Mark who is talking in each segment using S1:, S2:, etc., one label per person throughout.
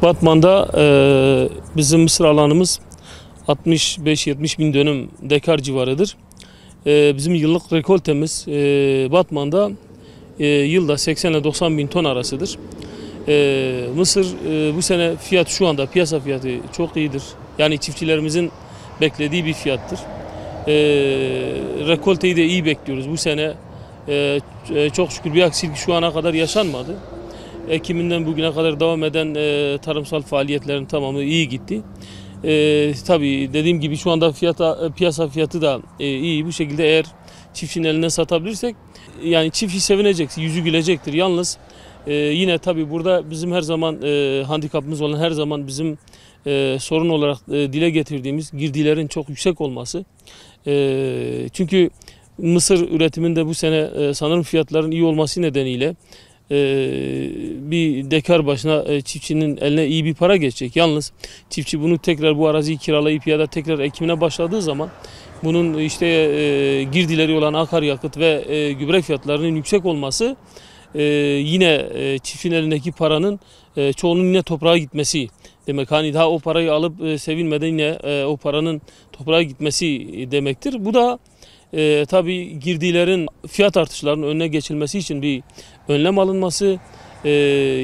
S1: Batman'da bizim mısır alanımız 65-70 bin dönüm dekar civarıdır. Bizim yıllık rekoltemiz Batman'da yılda 80 ile 90 bin ton arasıdır. Mısır bu sene fiyat şu anda piyasa fiyatı çok iyidir. Yani çiftçilerimizin beklediği bir fiyattır. Rekolteyi de iyi bekliyoruz. Bu sene çok şükür bir aksilik şu ana kadar yaşanmadı. Ekiminden bugüne kadar devam eden tarımsal faaliyetlerin tamamı iyi gitti. Tabii dediğim gibi şu anda piyasa fiyatı da iyi. Bu şekilde eğer çiftçinin elinden satabilirsek yani çiftçi sevinecek, yüzü gülecektir. Yalnız yine tabii burada bizim her zaman handikapımız olan her zaman bizim sorun olarak dile getirdiğimiz girdilerin çok yüksek olması. Çünkü mısır üretiminde bu sene sanırım fiyatların iyi olması nedeniyle bir dekar başına çiftçinin eline iyi bir para geçecek. Yalnız çiftçi bunu tekrar bu araziyi kiralayıp ya da tekrar ekimine başladığı zaman bunun işte girdileri olan akaryakıt ve gübre fiyatlarının yüksek olması yine çiftçinin elindeki paranın çoğunun yine toprağa gitmesi demek. Hani daha o parayı alıp sevilmeden yine o paranın toprağa gitmesi demektir. Bu da tabii girdilerin fiyat artışlarının önüne geçilmesi için bir önlem alınması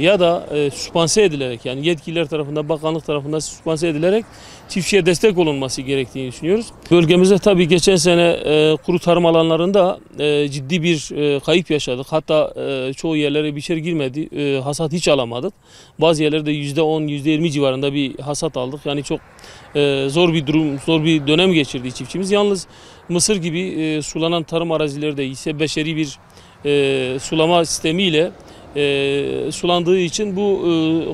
S1: ya da süspanse edilerek, yani yetkililer tarafından, bakanlık tarafından süspanse edilerek çiftçiye destek olunması gerektiğini düşünüyoruz. Bölgemizde tabii geçen sene kuru tarım alanlarında ciddi bir kayıp yaşadık. Hatta çoğu yerlere biçer girmedi, hasat hiç alamadık. Bazı yerlerde %10, %20 civarında bir hasat aldık. Yani çok zor bir durum, zor bir dönem geçirdi çiftçimiz. Yalnız mısır gibi sulanan tarım arazileri de ise beşeri bir sulama sistemiyle sulandığı için bu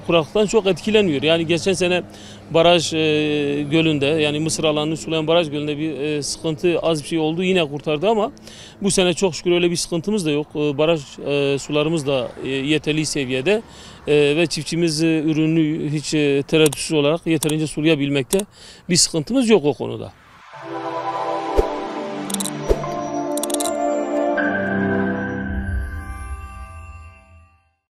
S1: kuraklıktan çok etkilenmiyor. Yani geçen sene baraj gölünde, yani mısır alanını sulayan baraj gölünde bir sıkıntı, az bir şey oldu, yine kurtardı ama bu sene çok şükür öyle bir sıkıntımız da yok. Baraj sularımız da yeterli seviyede ve çiftçimiz ürünü hiç tereddütsüz olarak yeterince sulayabilmekte, bir sıkıntımız yok o konuda.